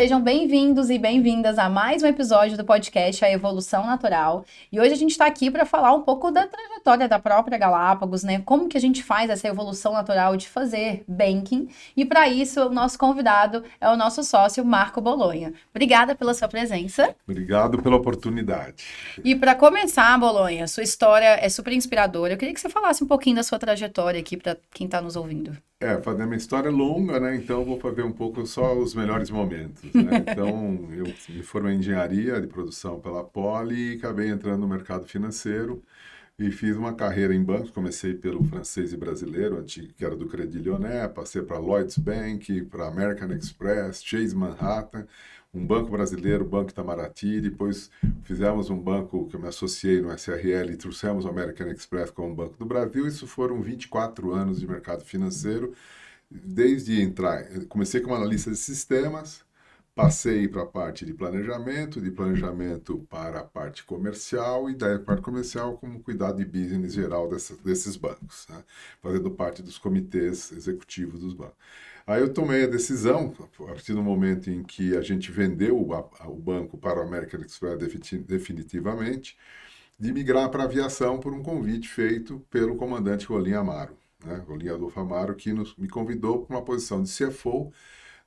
Sejam bem-vindos e bem-vindas a mais um episódio do podcast A Evolução Natural. E hoje a gente está aqui para falar um pouco da trajetória da própria Galápagos, né? Como que a gente faz essa evolução natural de fazer banking. E para isso, o nosso convidado é o nosso sócio, Marco Bolonha. Obrigada pela sua presença. Obrigado pela oportunidade. E para começar, Bolonha, sua história é super inspiradora. Eu queria que você falasse um pouquinho da sua trajetória aqui para quem está nos ouvindo. Fazer minha história é longa, né? Então eu vou fazer um pouco só os melhores momentos, né? Então eu me formei em engenharia de produção pela Poli e acabei entrando no mercado financeiro e fiz uma carreira em bancos. Comecei pelo francês e brasileiro, antigo, que era do Crédit Lyonnais, passei para Lloyds Bank, para American Express, Chase Manhattan, um banco brasileiro, Banco Itamaraty, depois fizemos um banco que eu me associei no SRL e trouxemos o American Express como Banco do Brasil. Isso foram 24 anos de mercado financeiro. Desde entrar, comecei como analista de sistemas, passei para a parte de planejamento para a parte comercial e da parte comercial como cuidado de business geral desses bancos, né? Fazendo parte dos comitês executivos dos bancos. Aí eu tomei a decisão, a partir do momento em que a gente vendeu o banco para o American Express definitivamente, de migrar para a aviação por um convite feito pelo comandante Rolim Amaro, né? Rolim Adolfo Amaro, que me convidou para uma posição de CFO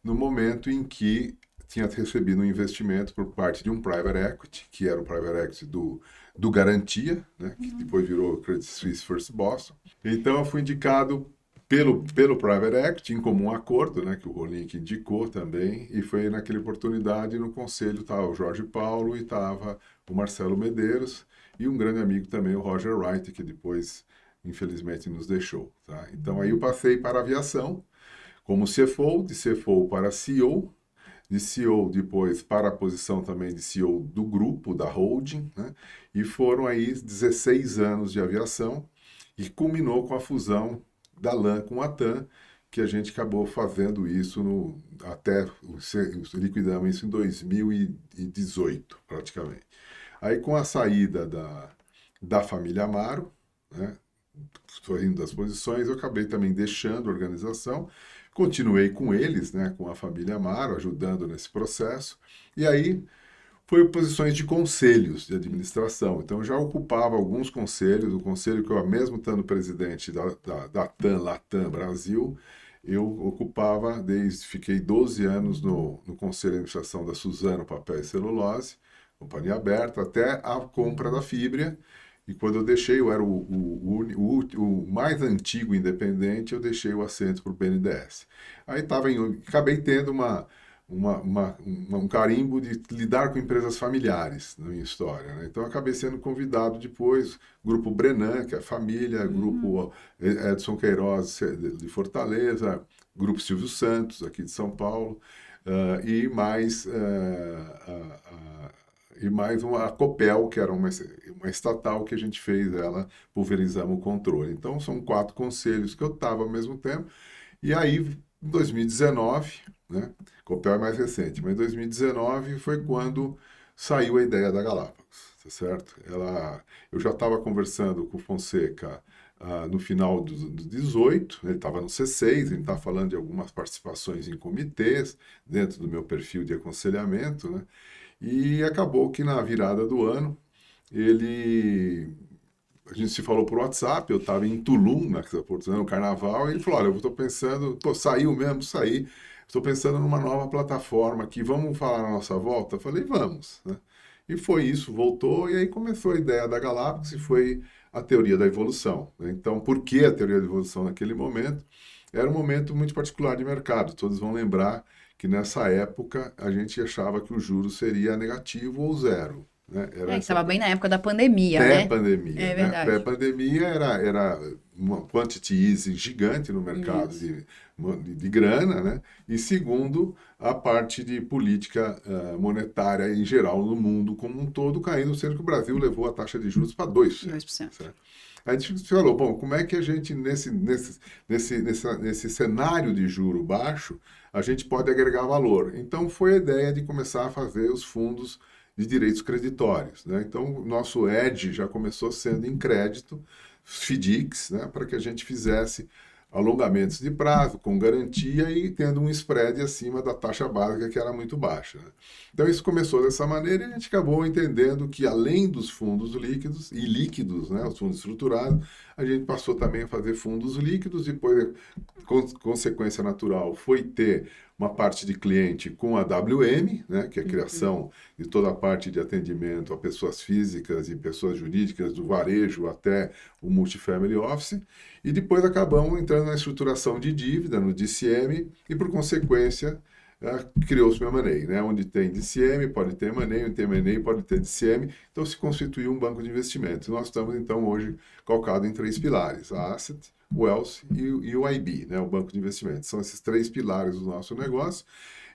no momento em que tinha recebido um investimento por parte de um private equity, que era o private equity do Garantia, né? Que depois virou Credit Suisse First Boston. Então eu fui indicado pelo private equity, em comum acordo, né, que o Rolim que indicou também, e foi naquela oportunidade no conselho estava o Jorge Paulo e estava o Marcelo Medeiros e um grande amigo também, o Roger Wright, que depois, infelizmente, nos deixou. Tá? Então aí eu passei para a aviação, como CFO, de CFO para CEO, de CEO depois para a posição também de CEO do grupo, da holding, né? E foram aí 16 anos de aviação e culminou com a fusão da LAN com a TAM, que a gente acabou fazendo isso liquidamos isso em 2018, praticamente. Aí com a saída da família Amaro, né, saindo das posições, eu acabei também deixando a organização, continuei com eles, né, com a família Amaro, ajudando nesse processo, e aí foi posições de conselhos de administração. Então, eu já ocupava alguns conselhos, o conselho que eu, mesmo estando presidente da TAM, Latam Brasil, eu ocupava, fiquei 12 anos no conselho de administração da Suzano Papel e Celulose, companhia aberta, até a compra da Fibria. E quando eu deixei, eu era o mais antigo independente, eu deixei o assento para o BNDES. Aí acabei tendo um carimbo de lidar com empresas familiares na minha história, né? Então, eu acabei sendo convidado depois, Grupo Brenan, que é a família, Grupo Edson Queiroz de Fortaleza, Grupo Silvio Santos, aqui de São Paulo, e mais a Copel, que era uma estatal que a gente fez, pulverizamos o controle. Então, são 4 conselhos que eu estava ao mesmo tempo. E aí, em 2019, né, Copel é mais recente, mas em 2019 foi quando saiu a ideia da Galápagos, tá certo? Eu já estava conversando com o Fonseca no final do 18, ele estava no C6, ele estava falando de algumas participações em comitês, dentro do meu perfil de aconselhamento, né? E acabou que na virada do ano, a gente se falou por WhatsApp, eu estava em Tulum, no carnaval, e ele falou, olha, eu estou pensando, saiu mesmo, saí, estou pensando numa nova plataforma aqui, vamos falar na nossa volta? Eu falei, vamos, né? E foi isso, voltou, e aí começou a ideia da Galápagos e foi a teoria da evolução, né? Então, por que a teoria da evolução naquele momento? Era um momento muito particular de mercado, todos vão lembrar que nessa época a gente achava que o juro seria negativo ou zero, né? Estava bem na época da pandemia, né? Pré-pandemia, É né? verdade. Pré-pandemia era uma quantity easing gigante no mercado Isso. de grana, né? E segundo, a parte de política monetária em geral no mundo como um todo caindo, sendo que o Brasil levou a taxa de juros para 2%. 2%. Certo? A gente falou, bom, como é que a gente, nesse cenário de juro baixo, a gente pode agregar valor? Então, foi a ideia de começar a fazer os fundos de direitos creditórios, né? Então, o nosso edge já começou sendo em crédito, FDICs, né? Para que a gente fizesse alongamentos de prazo, com garantia e tendo um spread acima da taxa básica, que era muito baixa, né? Então, isso começou dessa maneira e a gente acabou entendendo que, além dos fundos líquidos e líquidos, né, os fundos estruturados, a gente passou também a fazer fundos líquidos. Depois, consequência natural, foi ter uma parte de cliente com a WM, né, que é a criação de toda a parte de atendimento a pessoas físicas e pessoas jurídicas, do varejo até o multifamily office, e depois acabamos entrando na estruturação de dívida, no DCM, e por consequência criou-se o M&A, né, onde tem DCM, pode ter M&A, onde tem M&A, pode ter DCM, então se constituiu um banco de investimentos. Nós estamos então hoje calcados em 3 pilares: a Asset, o Wealth e o IB, né, o banco de investimentos. São esses 3 pilares do nosso negócio,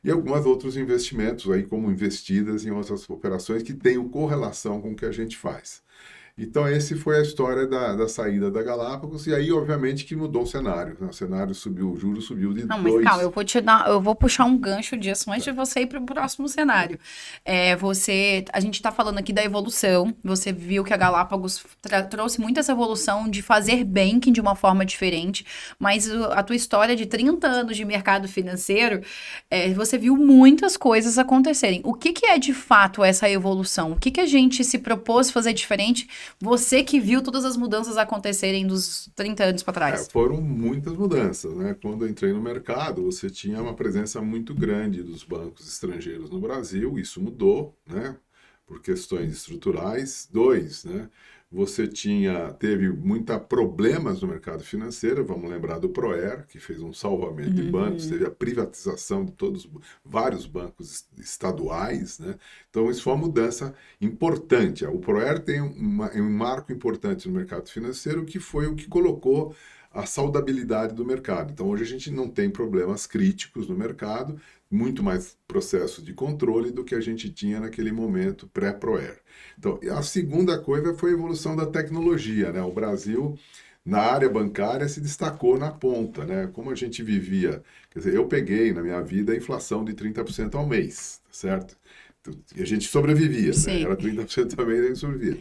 e alguns outros investimentos aí como investidas em outras operações que tenham correlação com o que a gente faz. Então, essa foi a história da saída da Galápagos, e aí, obviamente, que mudou o cenário, né? O cenário subiu, o juro subiu de Não, mas 2... calma, eu vou puxar um gancho disso antes de você ir para o próximo cenário. A gente está falando aqui da evolução, você viu que a Galápagos trouxe muito essa evolução de fazer banking de uma forma diferente, mas a tua história de 30 anos de mercado financeiro, você viu muitas coisas acontecerem. O que é de fato essa evolução? O que a gente se propôs fazer diferente? Você que viu todas as mudanças acontecerem dos 30 anos para trás. Foram muitas mudanças, né? Quando eu entrei no mercado, você tinha uma presença muito grande dos bancos estrangeiros no Brasil, isso mudou, né? Por questões estruturais. 2, né? Você teve muitos problemas no mercado financeiro, vamos lembrar do Proer, que fez um salvamento de bancos, teve a privatização de vários bancos estaduais, né? Então, isso foi uma mudança importante. O Proer tem um marco importante no mercado financeiro, que foi o que colocou a saudabilidade do mercado. Então, hoje a gente não tem problemas críticos no mercado, muito mais processo de controle do que a gente tinha naquele momento pré-Proer. Então, a segunda coisa foi a evolução da tecnologia, né? O Brasil, na área bancária, se destacou na ponta, né? Como a gente vivia, quer dizer, eu peguei na minha vida a inflação de 30% ao mês, certo? E a gente sobrevivia, né? Era 30% ao mês e a gente sobrevivia.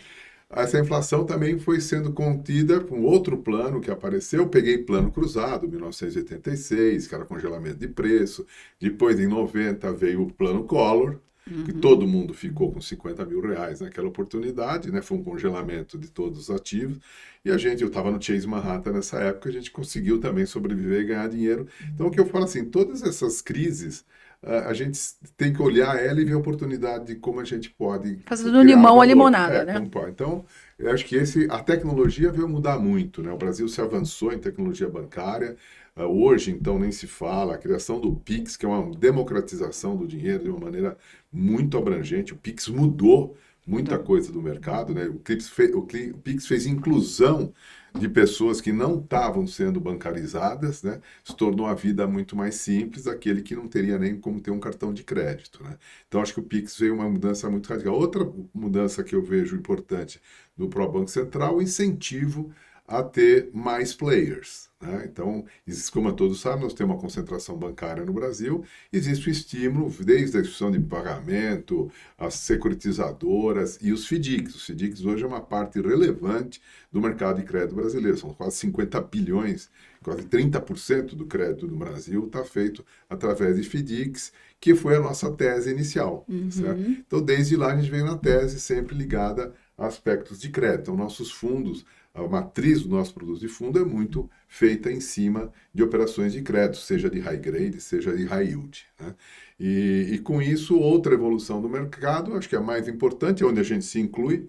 Essa inflação também foi sendo contida com outro plano que apareceu. Eu peguei plano cruzado, 1986, que era congelamento de preço. Depois, em 90, veio o plano Collor, que todo mundo ficou com 50 mil reais naquela oportunidade, né? Foi um congelamento de todos os ativos. E eu estava no Chase Manhattan nessa época, a gente conseguiu também sobreviver e ganhar dinheiro. Então, o que eu falo assim, todas essas crises, a gente tem que olhar ela e ver a oportunidade de como a gente pode... Fazer do limão a limonada, né? Então, eu acho que a tecnologia veio mudar muito, né? O Brasil se avançou em tecnologia bancária. Hoje, então, nem se fala. A criação do Pix, que é uma democratização do dinheiro de uma maneira muito abrangente. O Pix mudou muita coisa do mercado, né? O Pix fez inclusão de pessoas que não estavam sendo bancarizadas, né? Se tornou a vida muito mais simples, aquele que não teria nem como ter um cartão de crédito, né? Então, acho que o Pix veio uma mudança muito radical. Outra mudança que eu vejo importante do Banco Central, o incentivo a ter mais players, né? Então, como todos sabem, nós temos uma concentração bancária no Brasil, existe o estímulo, desde a instituição de pagamento, as securitizadoras e os FDICs. Os FDICs hoje é uma parte relevante do mercado de crédito brasileiro, são quase 50 bilhões, quase 30% do crédito do Brasil está feito através de FDICs, que foi a nossa tese inicial, certo? Então, desde lá a gente veio na tese sempre ligada a aspectos de crédito. Então, nossos fundos, a matriz do nosso produto de fundo é muito feita em cima de operações de crédito, seja de high grade, seja de high yield, né? E com isso, outra evolução do mercado, acho que é a mais importante, onde a gente se inclui,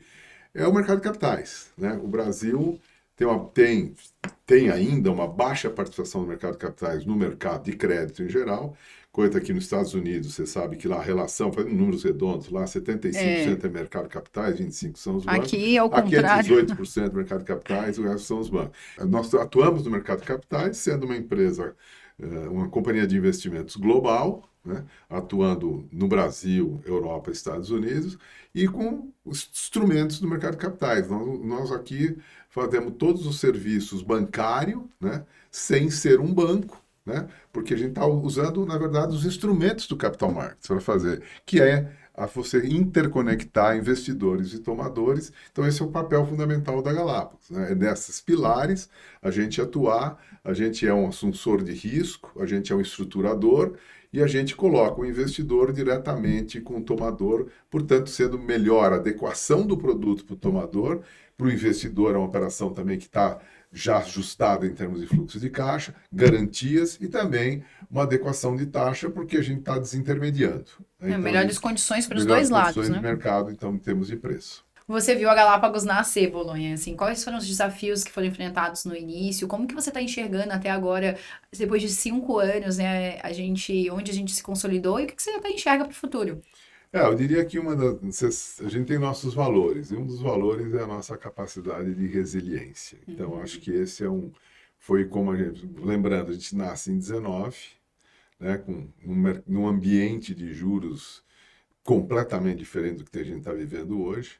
é o mercado de capitais, né? O Brasil tem ainda uma baixa participação do mercado de capitais no mercado de crédito em geral, coisa que nos Estados Unidos, você sabe que lá a relação, fazendo números redondos, lá 75% é mercado de capitais, 25% são os bancos. Aqui é o contrário. Aqui é 18% do mercado de capitais, o resto são os bancos. Nós atuamos no mercado de capitais, sendo uma empresa, uma companhia de investimentos global, né, atuando no Brasil, Europa e Estados Unidos, e com os instrumentos do mercado de capitais. Nós aqui fazemos todos os serviços bancários, né, sem ser um banco, né, porque a gente está usando, na verdade, os instrumentos do capital markets para fazer, que é a você interconectar investidores e tomadores. Então, esse é o papel fundamental da Galápagos, né? É nesses pilares a gente atuar, a gente é um assunsor de risco, a gente é um estruturador e a gente coloca o investidor diretamente com o tomador, portanto, sendo melhor a adequação do produto para o tomador, para o investidor é uma operação também que está já ajustada em termos de fluxo de caixa, garantias e também uma adequação de taxa, porque a gente está desintermediando, né? Então, Melhores condições para os melhores dois lados, condições né? de mercado, então, em termos de preço. Você viu a Galápagos nascer, Bolonha, assim, quais foram os desafios que foram enfrentados no início? Como que você está enxergando até agora, depois de 5 anos, né, onde a gente se consolidou e o que você já enxerga para o futuro? Eu diria que a gente tem nossos valores, e um dos valores é a nossa capacidade de resiliência. Então, acho que esse foi como a gente, lembrando, a gente nasce em 19, né, num ambiente de juros completamente diferente do que a gente está vivendo hoje.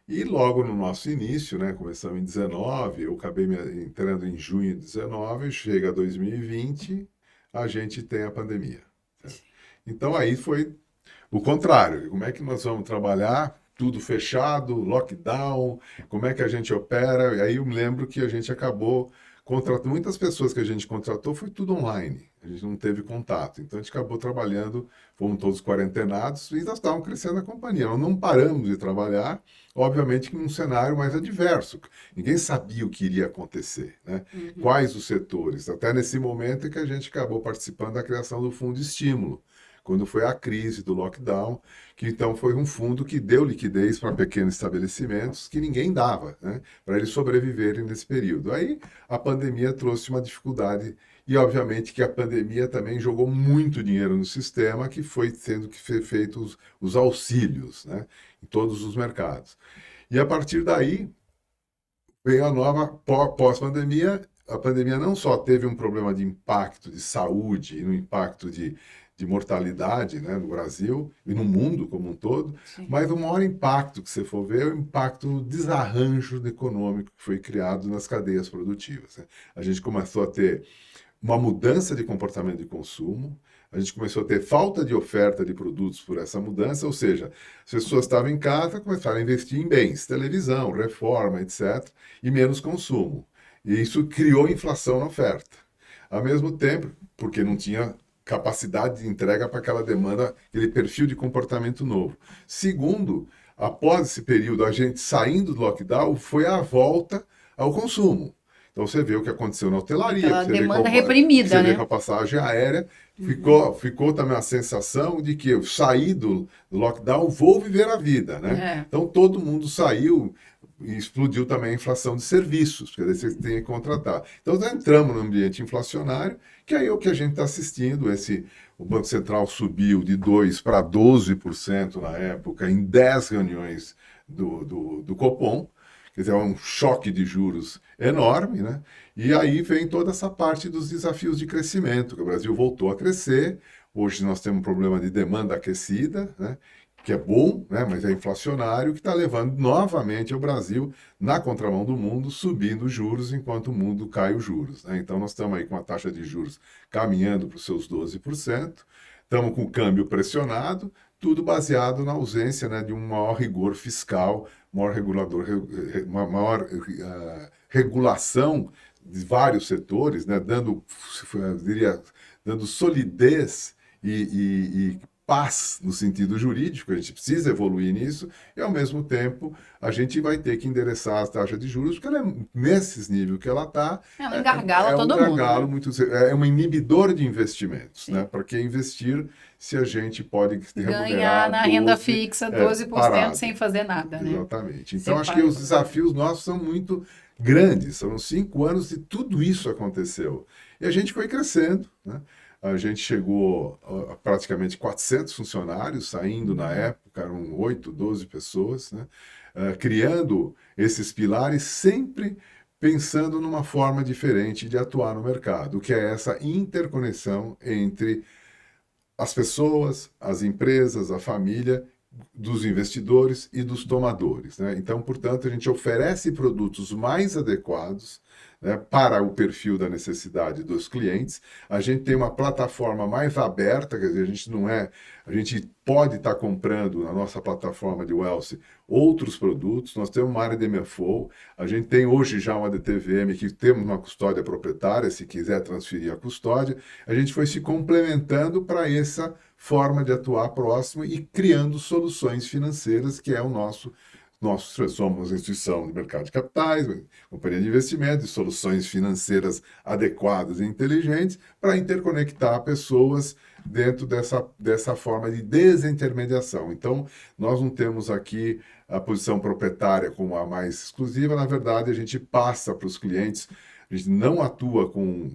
E logo no nosso início, né, começamos em 19, eu acabei entrando em junho de 19, chega 2020, a gente tem a pandemia, certo? Então aí foi o contrário. Como é que nós vamos trabalhar? Tudo fechado, lockdown, como é que a gente opera? E aí eu me lembro que a gente acabou contratando, muitas pessoas que a gente contratou foi tudo online, a gente não teve contato. Então a gente acabou trabalhando, fomos todos quarentenados e nós estávamos crescendo a companhia. Nós não paramos de trabalhar, obviamente que num cenário mais adverso. Ninguém sabia o que iria acontecer, né? Quais os setores. Até nesse momento é que a gente acabou participando da criação do Fundo de Estímulo, quando foi a crise do lockdown, que então foi um fundo que deu liquidez para pequenos estabelecimentos que ninguém dava, né, para eles sobreviverem nesse período. Aí a pandemia trouxe uma dificuldade e, obviamente, que a pandemia também jogou muito dinheiro no sistema, que foi tendo que ser feitos os auxílios, né, em todos os mercados. E a partir daí veio a nova pós-pandemia. A pandemia não só teve um problema de impacto de saúde e um impacto de mortalidade, né, no Brasil e no mundo como um todo, sim, mas o maior impacto que você for ver é o impacto no desarranjo econômico que foi criado nas cadeias produtivas, né? A gente começou a ter uma mudança de comportamento de consumo, a gente começou a ter falta de oferta de produtos por essa mudança, ou seja, as pessoas estavam em casa, começaram a investir em bens, televisão, reforma, etc., e menos consumo. E isso criou inflação na oferta. Ao mesmo tempo, porque não tinha capacidade de entrega para aquela demanda, aquele perfil de comportamento novo. Segundo, após esse período, a gente saindo do lockdown, foi a volta ao consumo. Então você vê o que aconteceu na hotelaria, aquela demanda reprimida, você né? vê com a passagem aérea, ficou também a sensação de que eu saí do lockdown, vou viver a vida, né? Então todo mundo saiu e explodiu também a inflação de serviços, quer dizer, você tem que contratar. Então nós entramos no ambiente inflacionário, que aí é o que a gente está assistindo, o Banco Central subiu de 2% para 12% na época, em 10 reuniões do Copom, quer dizer, é um choque de juros enorme, né? E aí vem toda essa parte dos desafios de crescimento, que o Brasil voltou a crescer, hoje nós temos um problema de demanda aquecida, né, que é bom, né, mas é inflacionário, que está levando novamente o Brasil na contramão do mundo, subindo os juros, enquanto o mundo cai os juros, né? Então nós estamos aí com a taxa de juros caminhando para os seus 12%, estamos com o câmbio pressionado, tudo baseado na ausência, né, de um maior rigor fiscal, maior regulação de vários setores, né, dando solidez e paz no sentido jurídico. A gente precisa evoluir nisso e, ao mesmo tempo, a gente vai ter que endereçar as taxas de juros, porque ela nesses níveis que ela está... Ela engargala todo mundo. Né? É um inibidor de investimentos, né? Para que investir se a gente pode ganhar na renda fixa 12% parado, sem fazer nada, né? Exatamente. Então, acho que os desafios nossos são muito grandes. São 5 anos e tudo isso aconteceu. E a gente foi crescendo, né? A gente chegou a praticamente 400 funcionários, saindo na época, eram 8, 12 pessoas, né? Criando esses pilares, sempre pensando numa forma diferente de atuar no mercado, que é essa interconexão entre as pessoas, as empresas, a família, dos investidores e dos tomadores, né? Então, portanto, a gente oferece produtos mais adequados né, para o perfil da necessidade dos clientes. A gente tem uma plataforma mais aberta, quer dizer, a gente pode estar comprando na nossa plataforma de Wealth outros produtos. Nós temos uma área de MFO, a gente tem hoje já uma DTVM que temos uma custódia proprietária, se quiser transferir a custódia. A gente foi se complementando para essa forma de atuar próximo e criando soluções financeiras, que é o nós somos instituição de mercado de capitais, companhia de investimentos, soluções financeiras adequadas e inteligentes para interconectar pessoas dentro dessa forma de desintermediação. Então, nós não temos aqui a posição proprietária como a mais exclusiva, na verdade, a gente passa para os clientes. A gente não atua com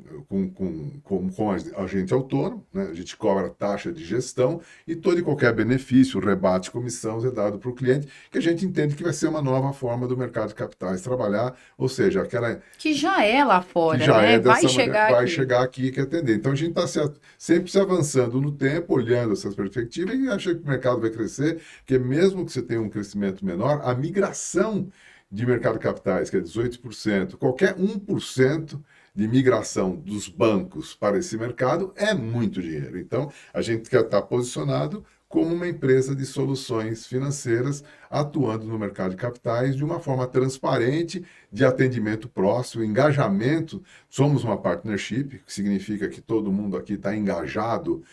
agente autônomo, né? A gente cobra taxa de gestão e todo e qualquer benefício, rebate, comissão é dado para o cliente, que a gente entende que vai ser uma nova forma do mercado de capitais trabalhar, ou seja, aquela... Que já é lá fora, que já né? é dessa Vai chegar vai aqui. chegar aqui que atender. Então a gente está sempre se avançando no tempo, olhando essas perspectivas e acha que o mercado vai crescer, porque mesmo que você tenha um crescimento menor, a migração de mercado de capitais, que é 18%, qualquer 1% de migração dos bancos para esse mercado é muito dinheiro. Então, a gente quer estar posicionado como uma empresa de soluções financeiras atuando no mercado de capitais de uma forma transparente, de atendimento próximo, engajamento. Somos uma partnership, que significa que todo mundo aqui está engajado,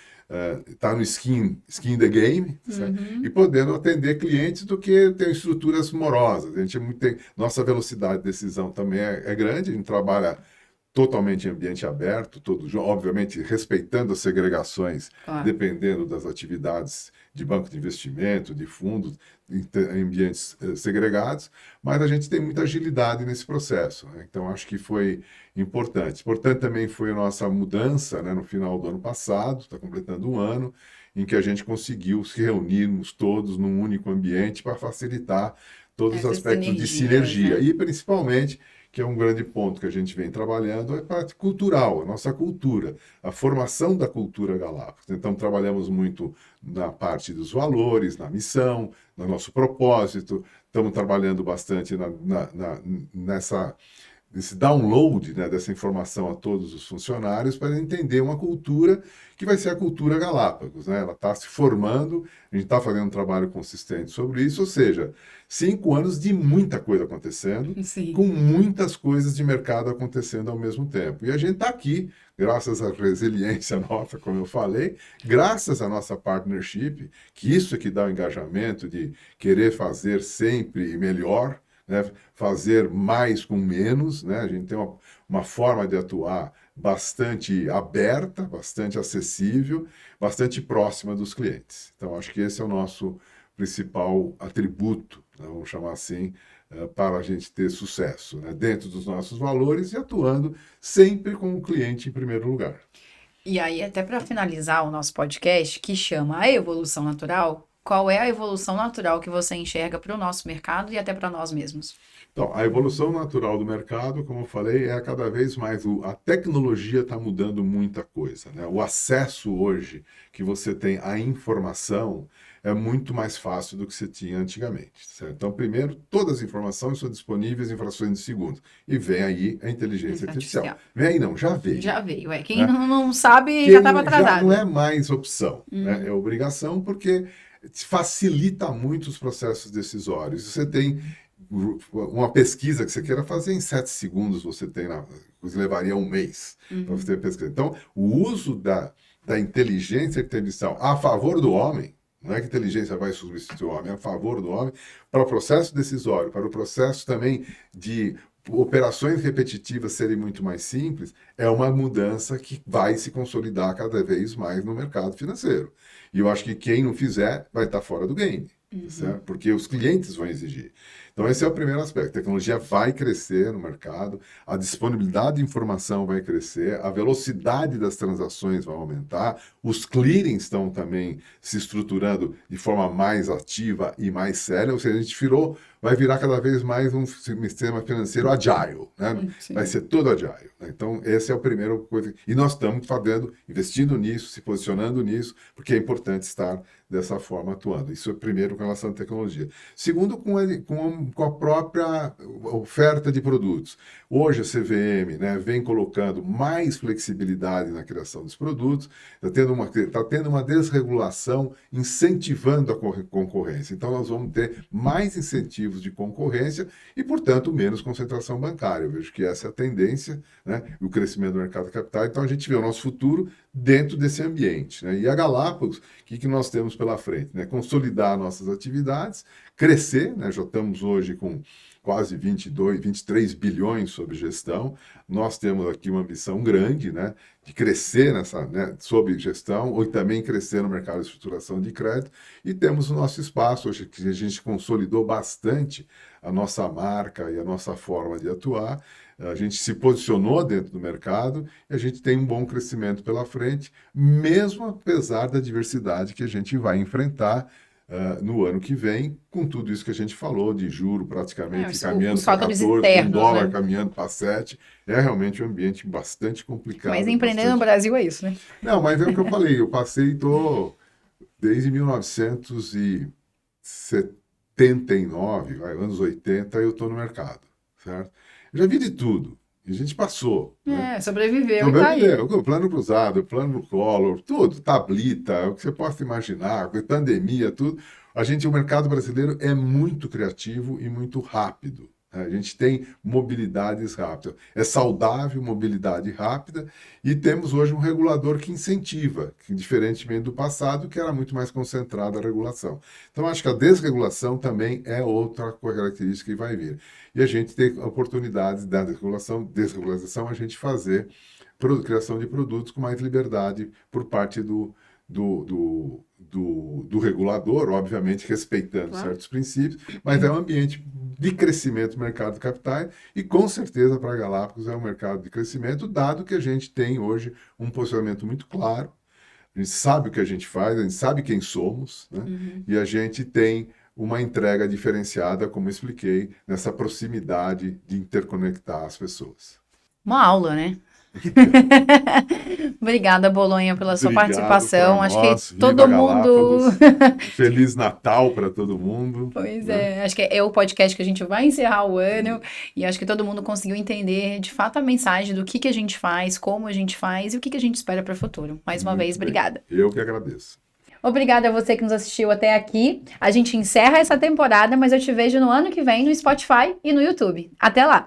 está no skin the game, e podendo atender clientes do que ter estruturas morosas. A gente nossa velocidade de decisão também é grande, a gente trabalha totalmente em ambiente aberto, obviamente respeitando as segregações, dependendo das atividades de banco de investimento, de fundos, em ambientes segregados, mas a gente tem muita agilidade nesse processo, né? Então, acho que foi importante. Importante também foi a nossa mudança, né, no final do ano passado, está completando um ano, em que a gente conseguiu se reunirmos todos num único ambiente para facilitar todos os aspectos de sinergia, né? E principalmente, que é um grande ponto que a gente vem trabalhando, é a parte cultural, a nossa cultura, a formação da cultura Galápagos. Então, trabalhamos muito na parte dos valores, na missão, no nosso propósito, estamos trabalhando bastante nesse download, né, dessa informação a todos os funcionários para entender uma cultura que vai ser a cultura Galápagos, né? Ela está se formando, a gente está fazendo um trabalho consistente sobre isso, ou seja, 5 anos de muita coisa acontecendo, Sim, com muitas coisas de mercado acontecendo ao mesmo tempo. E a gente está aqui, graças à resiliência nossa, como eu falei, graças à nossa partnership, que isso é que dá o engajamento de querer fazer sempre melhor, né? Fazer mais com menos, né? A gente tem uma forma de atuar bastante aberta, bastante acessível, bastante próxima dos clientes. Então, acho que esse é o nosso principal atributo, né? Vamos chamar assim, para a gente ter sucesso, né? Dentro dos nossos valores e atuando sempre com o cliente em primeiro lugar. E aí, até para finalizar o nosso podcast, que chama A Evolução Natural, qual é a evolução natural que você enxerga para o nosso mercado e até para nós mesmos? Então, a evolução natural do mercado, como eu falei, é cada vez mais a tecnologia está mudando muita coisa, né? O acesso hoje que você tem à informação é muito mais fácil do que você tinha antigamente, certo? Então, primeiro, todas as informações são disponíveis em frações de segundo. E vem aí a inteligência artificial. Vem aí não, já veio. Já veio, Quem né? não sabe já estava atrasado. Já não é mais opção, né? É obrigação porque facilita muito os processos decisórios. Você tem uma pesquisa que você queira fazer em 7 segundos, você levaria um mês para você pesquisar. Então, o uso da inteligência artificial a favor do homem, não é que a inteligência vai substituir o homem, é a favor do homem, para o processo decisório, para o processo também de operações repetitivas serem muito mais simples, é uma mudança que vai se consolidar cada vez mais no mercado financeiro. E eu acho que quem não fizer vai estar fora do game, certo? Porque os clientes vão exigir. Então, esse é o primeiro aspecto. A tecnologia vai crescer no mercado, a disponibilidade de informação vai crescer, a velocidade das transações vai aumentar, os clearings estão também se estruturando de forma mais ativa e mais séria, ou seja, a gente vai virar cada vez mais um sistema financeiro agile, né? Vai ser todo agile, né? Então, esse é o primeiro coisa. E nós estamos investindo nisso, se posicionando nisso, porque é importante estar dessa forma atuando. Isso é primeiro com relação à tecnologia. Segundo, com com a própria oferta de produtos. Hoje a CVM, né, vem colocando mais flexibilidade na criação dos produtos, está tendo uma desregulação incentivando a concorrência. Então nós vamos ter mais incentivos de concorrência e, portanto, menos concentração bancária. Eu vejo que essa é a tendência, né, o crescimento do mercado de capital. Então a gente vê o nosso futuro dentro desse ambiente, né? E a Galápagos, o que nós temos pela frente? Né? Consolidar nossas atividades, crescer, né? Já estamos hoje com quase 23 bilhões sob gestão. Nós temos aqui uma ambição grande, né, de crescer né, sob gestão, ou também crescer no mercado de estruturação de crédito. E temos o nosso espaço, hoje que a gente consolidou bastante a nossa marca e a nossa forma de atuar. A gente se posicionou dentro do mercado e a gente tem um bom crescimento pela frente, mesmo apesar da diversidade que a gente vai enfrentar no ano que vem, com tudo isso que a gente falou, de juro praticamente caminhando para 14, com dólar, né, caminhando para 7, é realmente um ambiente bastante complicado. Mas empreender no Brasil é isso, né? Não, mas é o que eu falei, eu passei, desde 1979, anos 80, eu estou no mercado, certo? Eu já vi de tudo. E a gente passou. Né? Sobreviveu e tá aí. O plano cruzado, o plano Collor, tudo, tablita, o que você possa imaginar, pandemia, tudo. O mercado brasileiro é muito criativo e muito rápido. Né? A gente tem mobilidades rápidas. É saudável mobilidade rápida e temos hoje um regulador que incentiva, que, diferentemente do passado, que era muito mais concentrada a regulação. Então, acho que a desregulação também é outra característica que vai vir. E a gente tem oportunidades da desregulação, a gente fazer criação de produtos com mais liberdade por parte do regulador, obviamente respeitando certos princípios, mas é um ambiente de crescimento do mercado de capitais e, com certeza, para a Galápagos é um mercado de crescimento, dado que a gente tem hoje um posicionamento muito claro, a gente sabe o que a gente faz, a gente sabe quem somos, né? E a gente tem uma entrega diferenciada, como eu expliquei, nessa proximidade de interconectar as pessoas. Uma aula, né? Obrigada, Bolonha, pela sua participação. Acho que todo mundo... Feliz Natal para todo mundo. Pois é, acho que é o podcast que a gente vai encerrar o ano e acho que todo mundo conseguiu entender de fato a mensagem do que a gente faz, como a gente faz e o que a gente espera para o futuro. Mais uma vez, obrigada. Eu que agradeço. Obrigada a você que nos assistiu até aqui. A gente encerra essa temporada, mas eu te vejo no ano que vem no Spotify e no YouTube. Até lá!